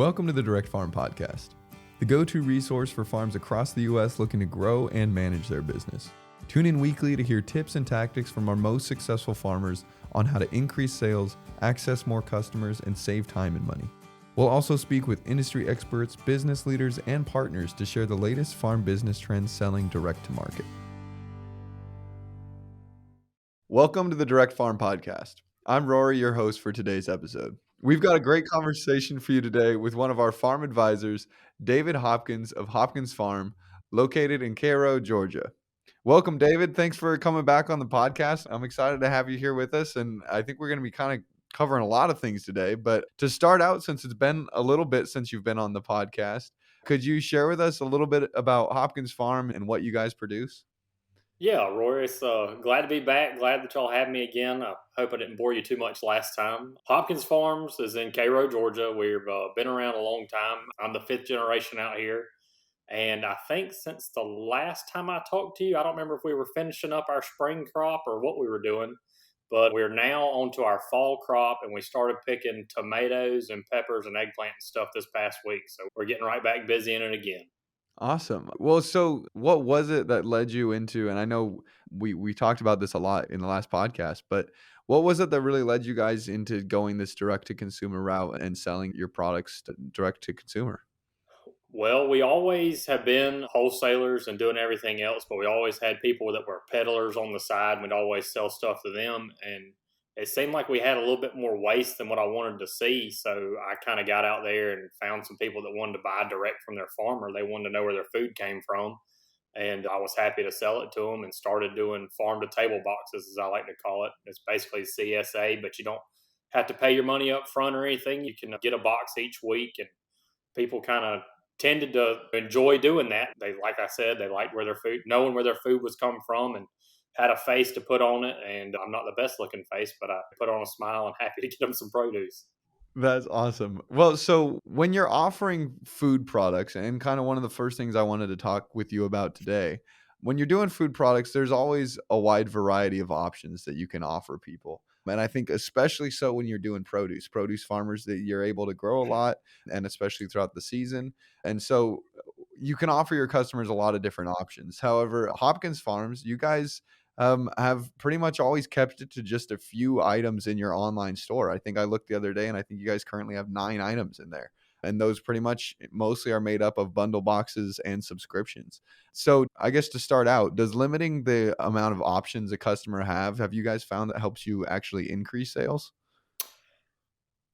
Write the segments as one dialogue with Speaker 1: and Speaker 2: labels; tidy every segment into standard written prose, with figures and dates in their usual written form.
Speaker 1: Welcome to the Direct Farm Podcast, the go-to resource for farms across the U.S. looking to grow and manage their business. Tune in weekly to hear tips and tactics from our most successful farmers on how to increase sales, access more customers, and save time and money. We'll also speak with industry experts, business leaders, and partners to share the latest farm business trends selling direct to market. Welcome to the Direct Farm Podcast. I'm Rory, your host for today's episode. We've got a great conversation for you today with one of our farm advisors, David Hopkins of Hopkins Farm, located in Cairo, Georgia. Welcome, David. Thanks for coming back on the podcast. I'm excited to have you here with us, and I think we're going to be kind of covering a lot of things today. But to start out, since it's been a little bit since you've been on the podcast, could you share with us a little bit about Hopkins Farm and what you guys produce?
Speaker 2: Yeah, Rory, it's glad to be back. Glad that y'all have me again. I hope I didn't bore you too much last time. Hopkins Farms is in Cairo, Georgia. We've been around a long time. I'm the fifth generation out here. And I think since the last time I talked to you, I don't remember if we were finishing up our spring crop or what we were doing, but we're now onto our fall crop, and we started picking tomatoes and peppers and eggplant and stuff this past week. So we're getting right back busy in it again.
Speaker 1: Awesome. Well, so what was it that led you into, and I know we talked about this a lot in the last podcast, but what was it that really led you guys into going this direct to consumer route and selling your products direct to consumer?
Speaker 2: Well, we always have been wholesalers and doing everything else, but we always had people that were peddlers on the side. And we'd always sell stuff to them. And it seemed like we had a little bit more waste than what I wanted to see. So I kind of got out there and found some people that wanted to buy direct from their farmer. They wanted to know where their food came from. And I was happy to sell it to them and started doing farm to table boxes, as I like to call it. It's basically CSA, but you don't have to pay your money up front or anything. You can get a box each week, and people kind of tended to enjoy doing that. They, like I said, they liked where their food, knowing where their food was coming from, and had a face to put on it. And I'm not the best looking face, but I put on a smile and happy to get them some produce.
Speaker 1: That's awesome. Well, so when you're offering food products, and kind of one of the first things I wanted to talk with you about today, when you're doing food products, there's always a wide variety of options that you can offer people. And I think especially so when you're doing produce farmers, that you're able to grow a lot, and especially throughout the season. And so you can offer your customers a lot of different options. However, Hopkins Farms, you guys have pretty much always kept it to just a few items in your online store. I think I looked the other day, and I think you guys currently have 9 items in there. And those pretty much mostly are made up of bundle boxes and subscriptions. So I guess to start out, does limiting the amount of options a customer have you guys found that helps you actually increase sales?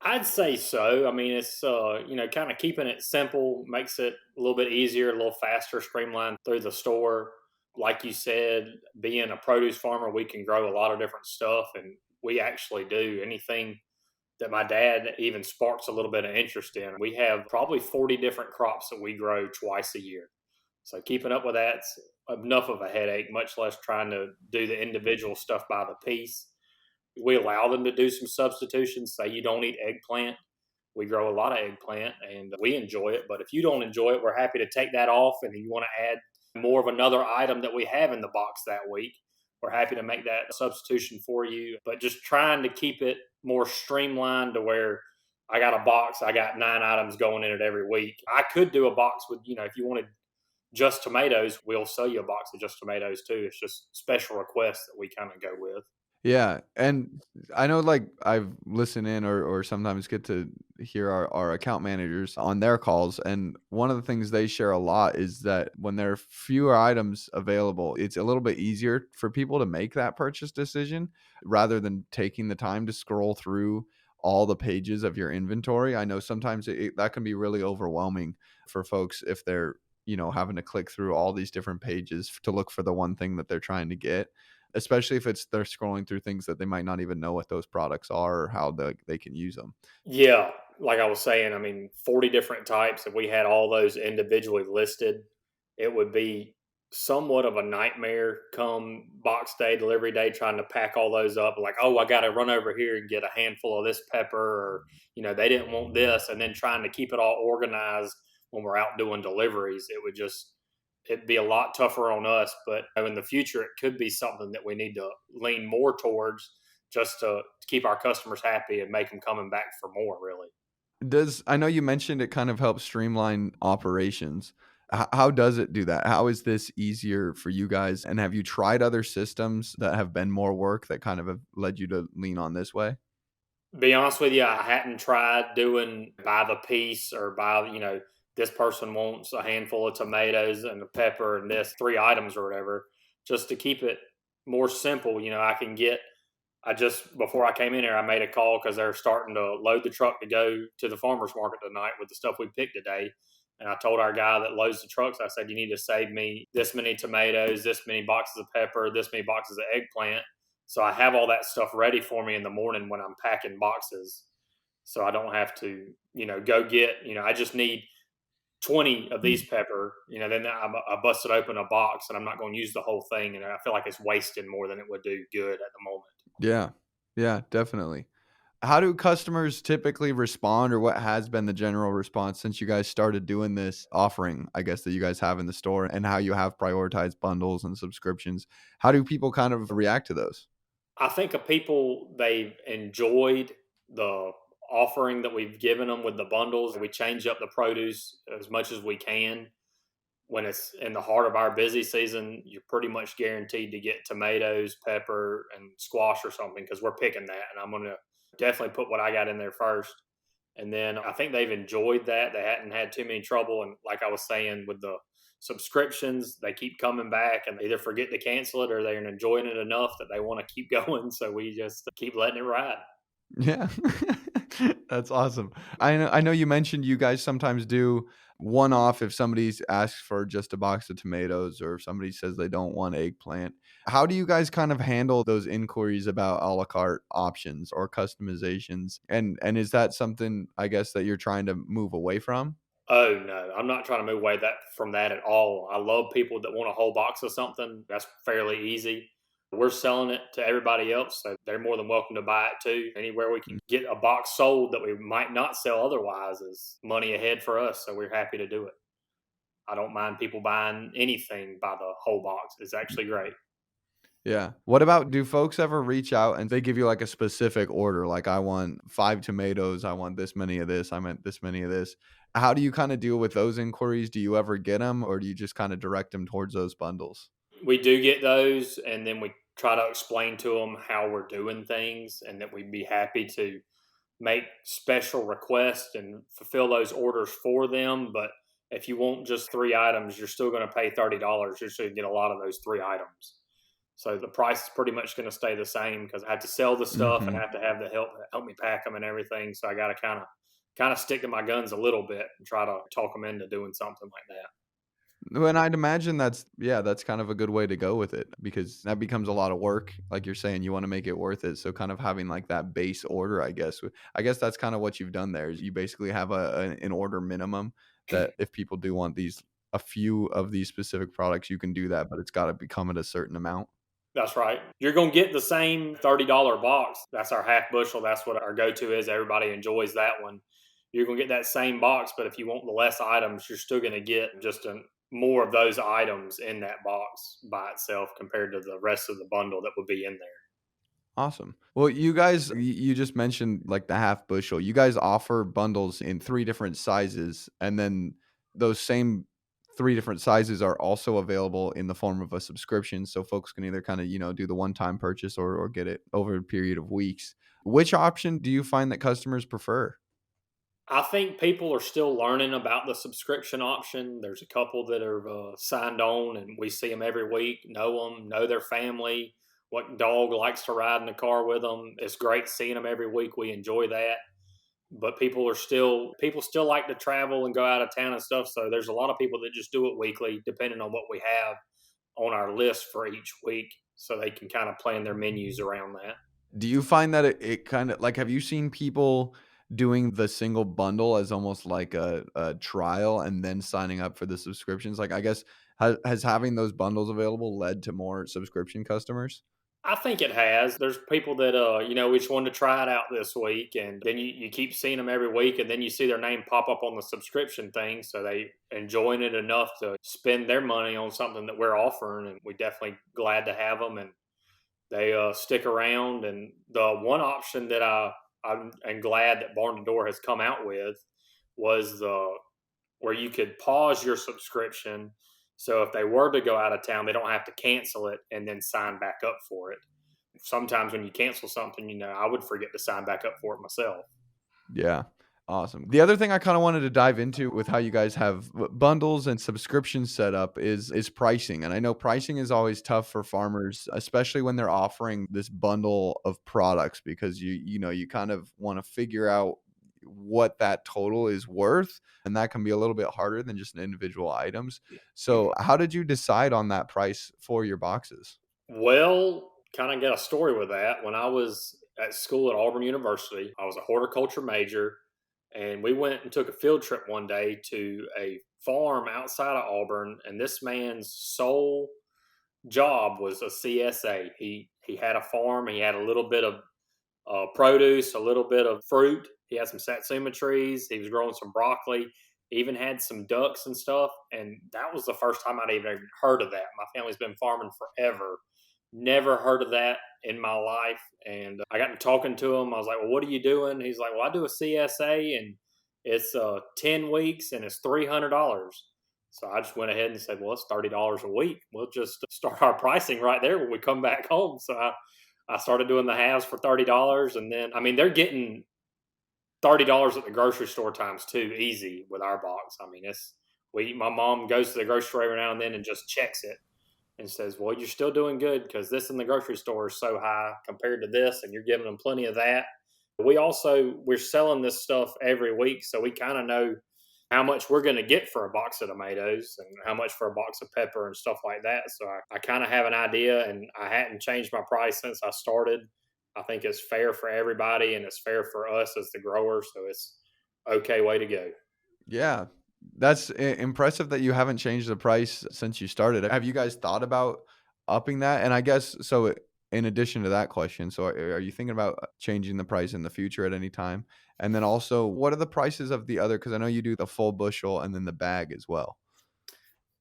Speaker 2: I'd say so. I mean, it's, kind of keeping it simple makes it a little bit easier, a little faster, streamlined through the store. Like you said, being a produce farmer, we can grow a lot of different stuff, and we actually do anything that my dad even sparks a little bit of interest in. We have probably 40 different crops that we grow twice a year. So keeping up with that's enough of a headache, much less trying to do the individual stuff by the piece. We allow them to do some substitutions. Say you don't eat eggplant. We grow a lot of eggplant and we enjoy it. But if you don't enjoy it, we're happy to take that off. And if you want to add more of another item that we have in the box that week, we're happy to make that substitution for you. But just trying to keep it more streamlined to where I got a box, I got 9 items going in it every week. I could do a box with, if you wanted just tomatoes, we'll sell you a box of just tomatoes too. It's just special requests that we kind of go with.
Speaker 1: Yeah, and I know, like, I've listened in or sometimes get to hear our account managers on their calls, and one of the things they share a lot is that when there are fewer items available, it's a little bit easier for people to make that purchase decision rather than taking the time to scroll through all the pages of your inventory. I know sometimes that can be really overwhelming for folks if they're, having to click through all these different pages to look for the one thing that they're trying to get, especially if they're scrolling through things that they might not even know what those products are or how they can use them.
Speaker 2: Yeah, like I was saying, I mean, 40 different types. If we had all those individually listed, it would be somewhat of a nightmare come box day, delivery day, trying to pack all those up. Like, oh, I got to run over here and get a handful of this pepper, or, they didn't want this. And then trying to keep it all organized when we're out doing deliveries, it'd be a lot tougher on us. But in the future, it could be something that we need to lean more towards just to keep our customers happy and make them coming back for more, really.
Speaker 1: Does I know you mentioned it kind of helps streamline operations. How does it do that? How is this easier for you guys? And have you tried other systems that have been more work that kind of have led you to lean on this way?
Speaker 2: Be honest with you, I hadn't tried doing by the piece or by, this person wants a handful of tomatoes and a pepper and this three items or whatever, just to keep it more simple. I just, before I came in here, I made a call because they're starting to load the truck to go to the farmer's market tonight with the stuff we picked today. And I told our guy that loads the trucks, I said, you need to save me this many tomatoes, this many boxes of pepper, this many boxes of eggplant. So I have all that stuff ready for me in the morning when I'm packing boxes. So I don't have to, go get, I just need 20 of these pepper, then I busted open a box and I'm not going to use the whole thing. And I feel like it's wasting more than it would do good at the moment.
Speaker 1: Yeah. Yeah, definitely. How do customers typically respond, or what has been the general response since you guys started doing this offering, I guess, that you guys have in the store, and how you have prioritized bundles and subscriptions? How do people kind of react to those?
Speaker 2: I think of people, they've enjoyed the offering that we've given them with the bundles. We change up the produce as much as we can. When it's in the heart of our busy season, you're pretty much guaranteed to get tomatoes, pepper, and squash or something because we're picking that. And I'm going to definitely put what I got in there first. And then I think they've enjoyed that. They hadn't had too many trouble. And like I was saying, with the subscriptions, they keep coming back and they either forget to cancel it or they're enjoying it enough that they want to keep going. So we just keep letting it ride.
Speaker 1: Yeah. That's awesome. I know you mentioned you guys sometimes do one-off if somebody's asks for just a box of tomatoes, or if somebody says they don't want eggplant. How do you guys kind of handle those inquiries about à la carte options or customizations? And is that something, I guess, that you're trying to move away from?
Speaker 2: Oh no, I'm not trying to move away that from that at all. I love people that want a whole box of something. That's fairly easy. We're selling it to everybody else, so they're more than welcome to buy it too. Anywhere we can get a box sold that we might not sell otherwise is money ahead for us, so we're happy to do it. I don't mind people buying anything by the whole box. It's actually great.
Speaker 1: Yeah. What about, do folks ever reach out and they give you like a specific order? Like, I want 5 tomatoes, I want this many of this, I meant this many of this. How do you kind of deal with those inquiries? Do you ever get them, or do you just kind of direct them towards those bundles?
Speaker 2: We do get those, and then we try to explain to them how we're doing things and that we'd be happy to make special requests and fulfill those orders for them. But if you want just three items, you're still going to pay $30. You're still going to get a lot of those three items. So the price is pretty much going to stay the same because I have to sell the stuff and I
Speaker 1: Mhm.
Speaker 2: have to have the help me pack them and everything. So I got to kind of stick to my guns a little bit and try to talk them into doing something like that.
Speaker 1: And I'd imagine that's, yeah, that's kind of a good way to go with it, because that becomes a lot of work. Like you're saying, you want to make it worth it. So kind of having like that base order, I guess that's kind of what you've done there. Is you basically have an order minimum that if people do want a few of these specific products, you can do that, but it's got to become at a certain amount.
Speaker 2: That's right. You're going to get the same $30 box. That's our half bushel. That's what our go to is. Everybody enjoys that one. You're going to get that same box, but if you want the less items, you're still going to get just more of those items in that box by itself compared to the rest of the bundle that would be in there.
Speaker 1: Awesome. Well, you guys, you just mentioned like the half bushel. You guys offer bundles in 3 different sizes, and then those same 3 different sizes are also available in the form of a subscription. So folks can either kind of, do the one-time purchase, or get it over a period of weeks. Which option do you find that customers prefer?
Speaker 2: I think people are still learning about the subscription option. There's a couple that are signed on, and we see them every week, know them, know their family, what dog likes to ride in the car with them. It's great seeing them every week. We enjoy that. But people still like to travel and go out of town and stuff. So there's a lot of people that just do it weekly, depending on what we have on our list for each week, so they can kind of plan their menus around that.
Speaker 1: Do you find that it kind of like, have you seen people doing the single bundle as almost like a trial and then signing up for the subscriptions? Like, I guess, has having those bundles available led to more subscription customers?
Speaker 2: I think it has. There's people that we just wanted to try it out this week, and then you keep seeing them every week, and then you see their name pop up on the subscription thing, so they enjoying it enough to spend their money on something that we're offering, and we definitely glad to have them, and they stick around. And the one option that I I'm glad that Barn to Door has come out with was the where you could pause your subscription. So if they were to go out of town, they don't have to cancel it and then sign back up for it. Sometimes when you cancel something, I would forget to sign back up for it myself.
Speaker 1: Yeah. Awesome. The other thing I kind of wanted to dive into with how you guys have bundles and subscriptions set up is pricing. And I know pricing is always tough for farmers, especially when they're offering this bundle of products, because you kind of want to figure out what that total is worth, and that can be a little bit harder than just individual items. So, how did you decide on that price for your boxes?
Speaker 2: Well, kind of got a story with that. When I was at school at Auburn University, I was a horticulture major, and we went and took a field trip one day to a farm outside of Auburn. And this man's sole job was a CSA. He had a farm. He had a little bit of produce, a little bit of fruit. He had some satsuma trees. He was growing some broccoli. He even had some ducks and stuff. And that was the first time I'd even heard of that. My family's been farming forever. Never heard of that in my life. And I got to talking to him. I was like, well, what are you doing? He's like, well, I do a CSA and it's 10 weeks and it's $300. So I just went ahead and said, well, it's $30 a week. We'll just start our pricing right there when we come back home. So I started doing the halves for $30. And then, I mean, they're getting $30 at the grocery store times two easy with our box. I mean, my mom goes to the grocery store every now and then and just checks it and says, well, you're still doing good because this in the grocery store is so high compared to this, and you're giving them plenty of that. We're selling this stuff every week, so we kind of know how much we're going to get for a box of tomatoes and how much for a box of pepper and stuff like that. So I kind of have an idea, and I hadn't changed my price since I started. I think it's fair for everybody, and it's fair for us as the growers. So it's okay way to go.
Speaker 1: Yeah, that's impressive that you haven't changed the price since you started. Have you guys thought about upping that? And I guess so. In addition to that question, so are you thinking about changing the price in the future at any time? And then also, what are the prices of the other? Because I know you do the full bushel and then the bag as well.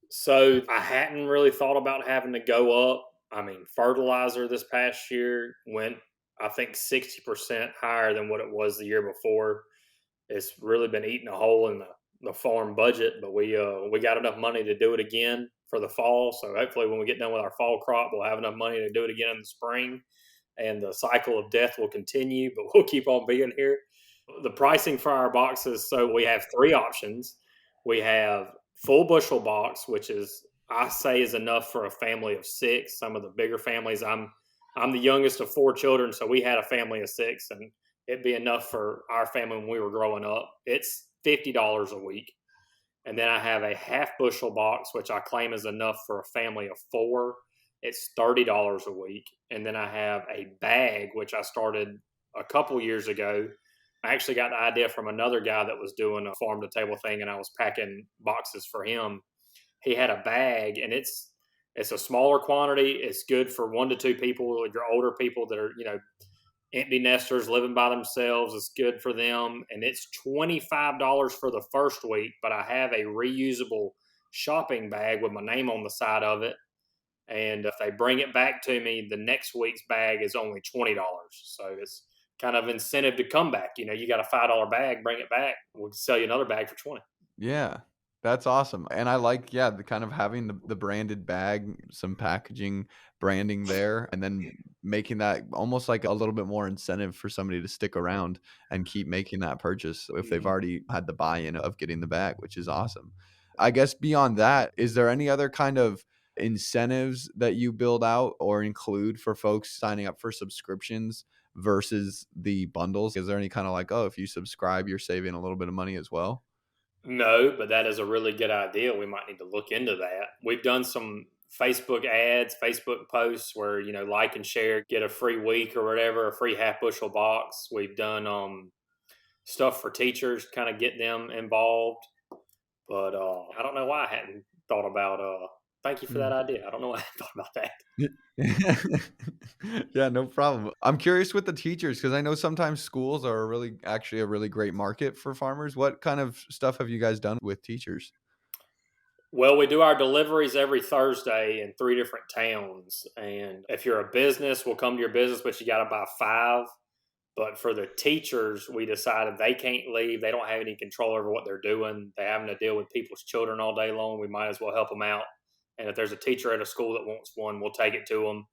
Speaker 2: So I hadn't really thought about having to go up. I mean, fertilizer this past year went, I think, 60% higher than what it was the year before. It's really been eating a hole in the farm budget, but we got enough money to do it again for the fall. So hopefully, when we get done with our fall crop, we'll have enough money to do it again in the spring, and the cycle of death will continue. But we'll keep on being here. The pricing for our boxes, so we have three options. We have full bushel box, which I say is enough for a family of six. Some of the bigger families, I'm the youngest of four children, so we had a family of six, and it'd be enough for our family when we were growing up. It's $50 a week. And then I have a half bushel box, which I claim is enough for a family of four. It's $30 a week. And then I have a bag, which I started a couple years ago. I actually got the idea from another guy that was doing a farm to table thing, and I was packing boxes for him. He had a bag, and it's a smaller quantity. It's good for 1 to 2 people, your older people that are, empty nesters living by themselves. It's good for them. And it's $25 for the first week, but I have a reusable shopping bag with my name on the side of it. And if they bring it back to me, the next week's bag is only $20. So it's kind of incentive to come back. You got a $5 bag, bring it back. We'll sell you another bag for 20.
Speaker 1: Yeah, that's awesome. And I like, yeah, the kind of having the branded bag, some packaging, branding there, and then making that almost like a little bit more incentive for somebody to stick around and keep making that purchase if they've already had the buy-in of getting the bag, which is awesome. I guess beyond that, is there any other kind of incentives that you build out or include for folks signing up for subscriptions versus the bundles? Is there any kind of like, oh, if you subscribe, you're saving a little bit of money as well?
Speaker 2: No, but that is a really good idea. We might need to look into that. We've done some Facebook ads, Facebook posts where, like and share, get a free week or whatever, a free half bushel box. We've done stuff for teachers, kind of get them involved. But I don't know why I hadn't thought about thank you for that idea. I don't know why I hadn't thought about that.
Speaker 1: Yeah, no problem. I'm curious with the teachers because I know sometimes schools are actually a really great market for farmers. What kind of stuff have you guys done with teachers?
Speaker 2: Well, we do our deliveries every Thursday in 3 different towns. And if you're a business, we'll come to your business, but you got to buy 5. But for the teachers, we decided they can't leave. They don't have any control over what they're doing. They're having to deal with people's children all day long. We might as well help them out. And if there's a teacher at a school that wants one, we'll take it to them.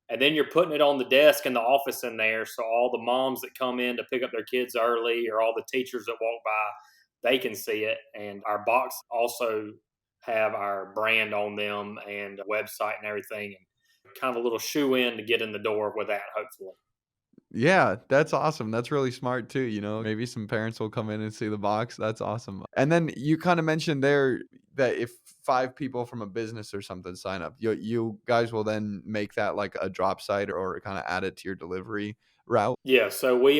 Speaker 2: And then you're putting it on the desk in the office in there. So all the moms that come in to pick up their kids early, or all the teachers that walk by, they can see it. And our box also have our brand on them and a website and everything. And kind of a little shoe in to get in the door with that, hopefully.
Speaker 1: Yeah, that's awesome. That's really smart too, Maybe some parents will come in and see the box. That's awesome. And then you kind of mentioned there that if 5 people from a business or something sign up, you guys will then make that like a drop site or kind of add it to your delivery route.
Speaker 2: Yeah, so we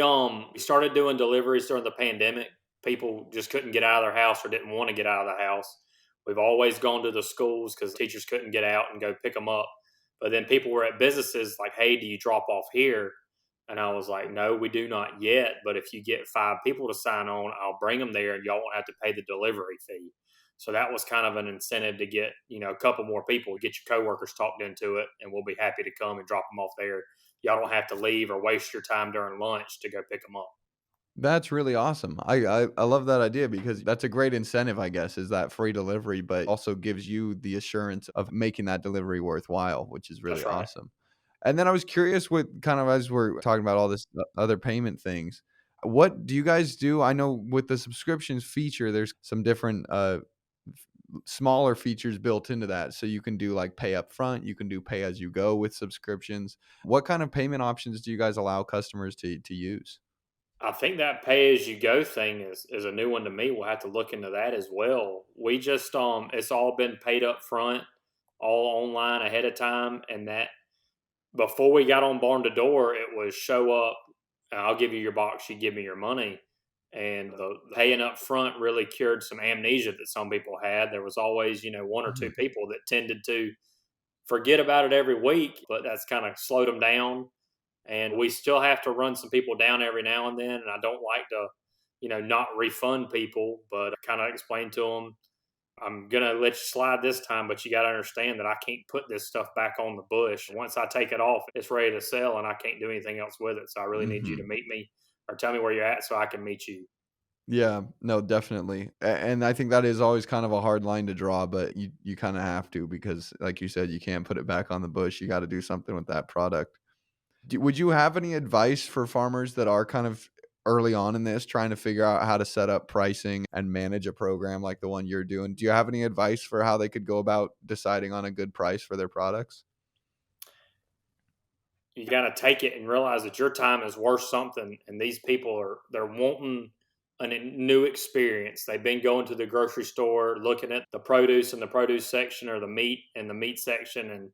Speaker 2: started doing deliveries during the pandemic. People just couldn't get out of their house or didn't want to get out of the house. We've always gone to the schools because teachers couldn't get out and go pick them up. But then people were at businesses like, "Hey, do you drop off here?" And I was like, "No, we do not yet. But if you get 5 people to sign on, I'll bring them there, and y'all won't have to pay the delivery fee." So that was kind of an incentive to get a couple more people, get your coworkers talked into it, and we'll be happy to come and drop them off there. Y'all don't have to leave or waste your time during lunch to go pick them up.
Speaker 1: That's really awesome. I love that idea because that's a great incentive, I guess, is that free delivery, but also gives you the assurance of making that delivery worthwhile, which is really
Speaker 2: That's right.
Speaker 1: awesome. And then I was curious with kind of as we're talking about all this other payment things, what do you guys do? I know with the subscriptions feature, there's some different smaller features built into that. So you can do like pay up front, you can do pay as you go with subscriptions. What kind of payment options do you guys allow customers to use?
Speaker 2: I think that pay as you go thing is a new one to me. We'll have to look into that as well. We just it's all been paid up front, all online ahead of time, and that before we got on barn to door, it was show up, I'll give you your box, you give me your money. And the paying up front really cured some amnesia that some people had. There was always, one or two
Speaker 1: Mhm.
Speaker 2: people that tended to forget about it every week, but that's kind of slowed them down. And we still have to run some people down every now and then. And I don't like to, not refund people, but I kind of explain to them, I'm going to let you slide this time, but you got to understand that I can't put this stuff back on the bush. Once I take it off, it's ready to sell and I can't do anything else with it. So I really need you to
Speaker 1: Mhm.
Speaker 2: meet me or tell me where you're at so I can meet you.
Speaker 1: Yeah, no, definitely. And I think that is always kind of a hard line to draw, but you kind of have to because like you said, you can't put it back on the bush. You got to do something with that product. Would you have any advice for farmers that are kind of early on in this trying to figure out how to set up pricing and manage a program like the one you're doing? Do you have any advice for how they could go about deciding on a good price for their products?
Speaker 2: You got to take it and realize that your time is worth something. And these people they're wanting a new experience. They've been going to the grocery store, looking at the produce in the produce section or the meat in the meat section, and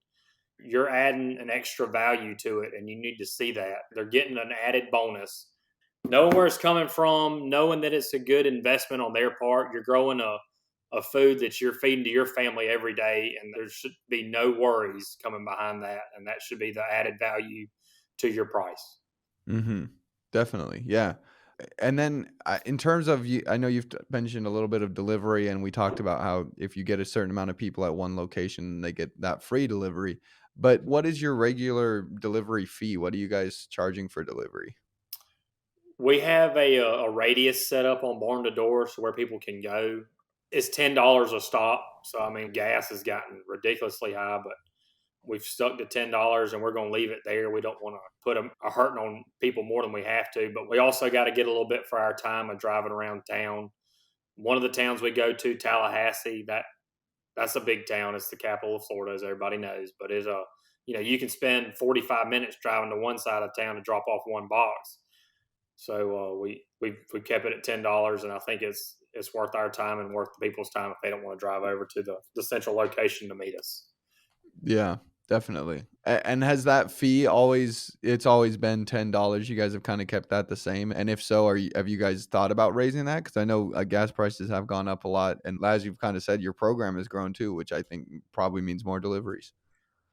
Speaker 2: you're adding an extra value to it, and you need to see that. They're getting an added bonus. Knowing where it's coming from, knowing that it's a good investment on their part, you're growing a food that you're feeding to your family every day, and there should be no worries coming behind that, and that should be the added value to your price.
Speaker 1: Mhm. Definitely. Yeah. And then in terms of you, I know you've mentioned a little bit of delivery, and we talked about how if you get a certain amount of people at one location, they get that free delivery. But what is your regular delivery fee? What are you guys charging for delivery?
Speaker 2: We have a radius set up on barn to door, so where people can go. It's $10 a stop. So I mean, gas has gotten ridiculously high, but we've stuck to $10 and we're going to leave it there. We don't want to put a hurting on people more than we have to, but we also got to get a little bit for our time of driving around town. One of the towns we go to, Tallahassee, that's a big town. It's the capital of Florida, as everybody knows, but it's you can spend 45 minutes driving to one side of town to drop off one box. So we kept it at $10, and I think it's worth our time and worth the people's time if they don't want to drive over to the central location to meet us.
Speaker 1: Yeah, definitely. And has that fee always it's always been $10? You guys have kind of kept that the same? And if so, have you guys thought about raising that? Because I know gas prices have gone up a lot. And as you've kind of said, your program has grown too, which I think probably means more deliveries.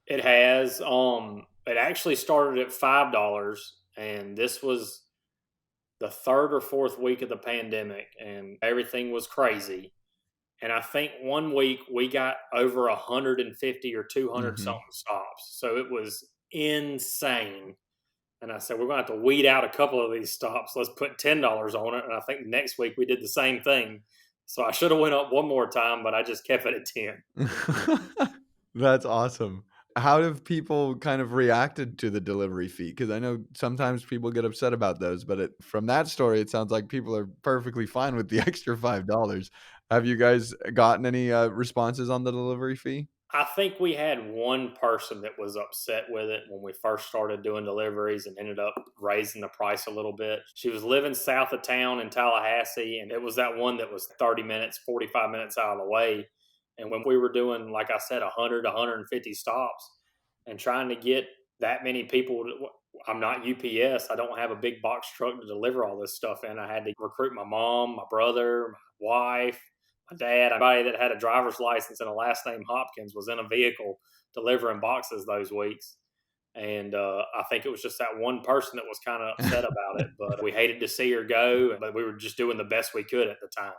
Speaker 2: It has. It actually started at $5, and this was the third or fourth week of the pandemic, and everything was crazy. And I think one week we got over 150 or 200
Speaker 1: Hmm.
Speaker 2: something stops, so it was insane. And I said, we're going to have to weed out a couple of these stops. Let's put $10 on it. And I think next week we did the same thing. So I should have went up one more time, but I just kept it at 10.
Speaker 1: That's awesome. How have people kind of reacted to the delivery fee? Because I know sometimes people get upset about those, but from that story, it sounds like people are perfectly fine with the extra $5. Have you guys gotten any responses on the delivery fee?
Speaker 2: I think we had one person that was upset with it when we first started doing deliveries and ended up raising the price a little bit. She was living south of town in Tallahassee, and it was that one that was 30 minutes, 45 minutes out of the way. And when we were doing, like I said, 100, 150 stops and trying to get that many people, I'm not UPS. I don't have a big box truck to deliver all this stuff in. I had to recruit my mom, my brother, my wife, my dad, anybody that had a driver's license and a last name Hopkins was in a vehicle delivering boxes those weeks. And I think it was just that one person that was kind of upset about it, but we hated to see her go, but we were just doing the best we could at the time.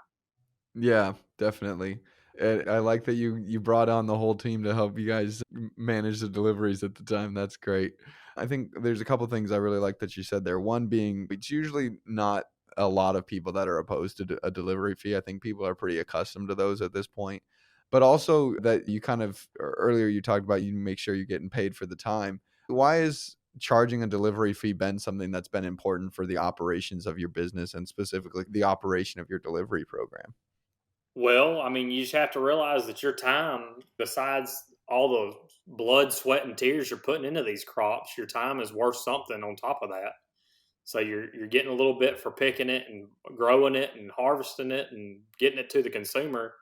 Speaker 1: Yeah, definitely. And I like that you brought on the whole team to help you guys manage the deliveries at the time. That's great. I think there's a couple things I really like that you said there. One being it's usually not a lot of people that are opposed to a delivery fee. I think people are pretty accustomed to those at this point. But also that you kind of earlier you talked about you make sure you're getting paid for the time. Why is charging a delivery fee been something that's been important for the operations of your business and specifically the operation of your delivery program?
Speaker 2: Well, I mean, you just have to realize that your time, besides all the blood, sweat, and tears you're putting into these crops, your time is worth something on top of that. So you're getting a little bit for picking it and growing it and harvesting it and getting it to the consumer.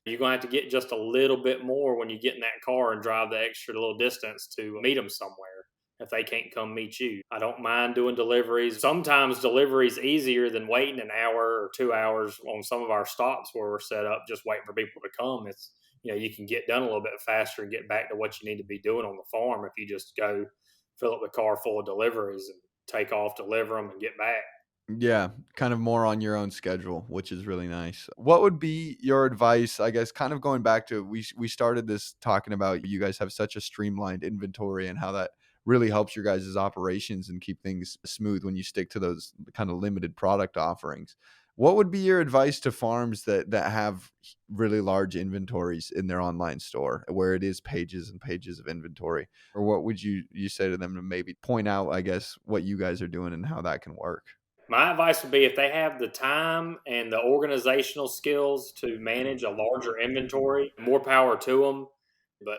Speaker 2: You're gonna have to get just a little bit more when you get in that car and drive the extra little distance to meet them somewhere if they can't come meet you. I don't mind doing deliveries. Sometimes deliveries easier than waiting an hour or 2 hours on some of our stops where we're set up just waiting for people to come. It's you can get done a little bit faster and get back to what you need to be doing on the farm if you just go fill up the car full of deliveries and take off, deliver them, and get back.
Speaker 1: Yeah, kind of more on your own schedule, which is really nice. What would be your advice, I guess, kind of going back to we started this talking about you guys have such a streamlined inventory and how that really helps your guys' operations and keep things smooth when you stick to those kind of limited product offerings. What would be your advice to farms that have really large inventories in their online store where it is pages and pages of inventory? Or what would you say to them to maybe point out, I guess, what you guys are doing and how that can work?
Speaker 2: My advice would be if they have the time and the organizational skills to manage a larger inventory, more power to them. But,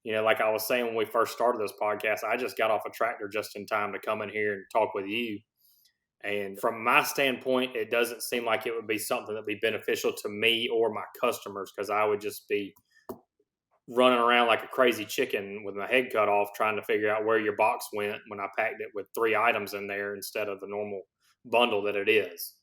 Speaker 2: like I was saying when we first started this podcast, I just got off a tractor just in time to come in here and talk with you. And from my standpoint, it doesn't seem like it would be something that would be beneficial to me or my customers because I would just be running around like a crazy chicken with my head cut off trying to figure out where your box went when I packed it with three items in there instead of the normal bundle that it is.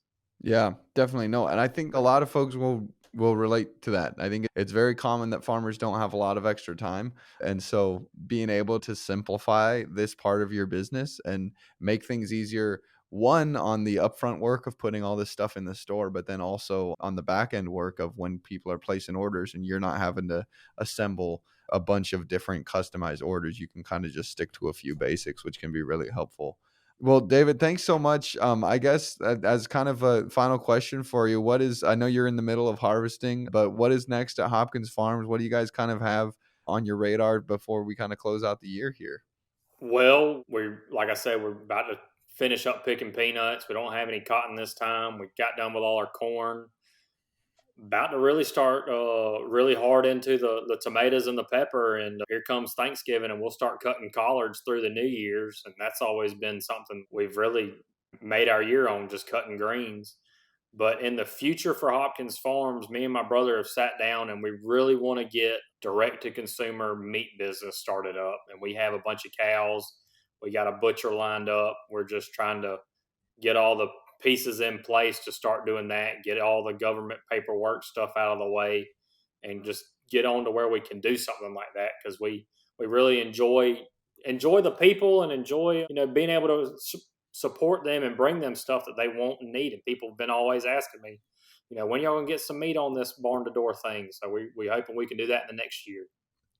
Speaker 1: Yeah, definitely. No, and I think a lot of folks will relate to that. I think it's very common that farmers don't have a lot of extra time. And so being able to simplify this part of your business and make things easier, one on the upfront work of putting all this stuff in the store, but then also on the back end work of when people are placing orders and you're not having to assemble a bunch of different customized orders. You can kind of just stick to a few basics, which can be really helpful. Well, David, thanks so much. I guess as kind of a final question for you, I know you're in the middle of harvesting, but what is next at Hopkins Farms? What do you guys kind of have on your radar before we kind of close out the year here?
Speaker 2: Well, like I said, we're about to finish up picking peanuts. We don't have any cotton this time. We got done with all our corn. About to really start really hard into the tomatoes and the pepper. And here comes Thanksgiving, and we'll start cutting collards through the New Year's. And that's always been something we've really made our year on, just cutting greens. But in the future for Hopkins Farms, me and my brother have sat down and we really want to get direct to consumer meat business started up. And we have a bunch of cows. We got a butcher lined up. We're just trying to get all the pieces in place to start doing that, get all the government paperwork stuff out of the way, and just get on to where we can do something like that because we really enjoy the people and enjoy being able to support them and bring them stuff that they want and need. And people have been always asking me, when y'all gonna get some meat on this barn to door thing. So we hoping we can do that in the next year.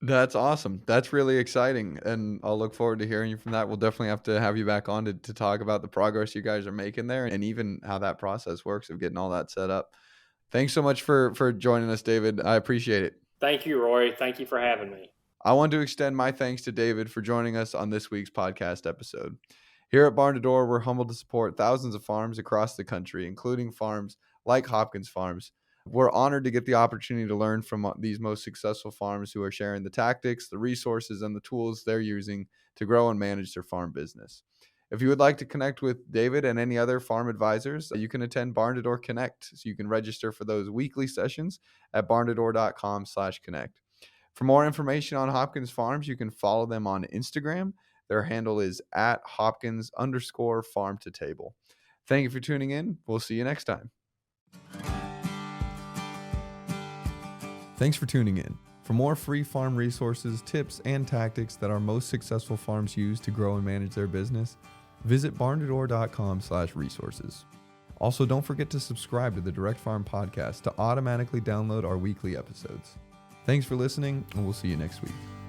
Speaker 1: That's awesome. That's really exciting, and I'll look forward to hearing you from that. We'll definitely have to have you back on to talk about the progress you guys are making there and even how that process works of getting all that set up. Thanks so much for joining us, David. I appreciate it.
Speaker 2: Thank you, Roy. Thank you for having me.
Speaker 1: I want to extend my thanks to David for joining us on this week's podcast episode. Here at Barn to Door, we're humbled to support thousands of farms across the country, including farms like Hopkins Farms. We're honored to get the opportunity to learn from these most successful farms who are sharing the tactics, the resources, and the tools they're using to grow and manage their farm business. If you would like to connect with David and any other farm advisors, you can attend Barn to Door Connect. So you can register for those weekly sessions at barntodoor.com/connect. For more information on Hopkins Farms, you can follow them on Instagram. Their handle is at Hopkins_farm to table. Thank you for tuning in. We'll see you next time. Thanks for tuning in. For more free farm resources, tips, and tactics that our most successful farms use to grow and manage their business, visit barntodoor.com/resources. Also, don't forget to subscribe to the Direct Farm Podcast to automatically download our weekly episodes. Thanks for listening, and we'll see you next week.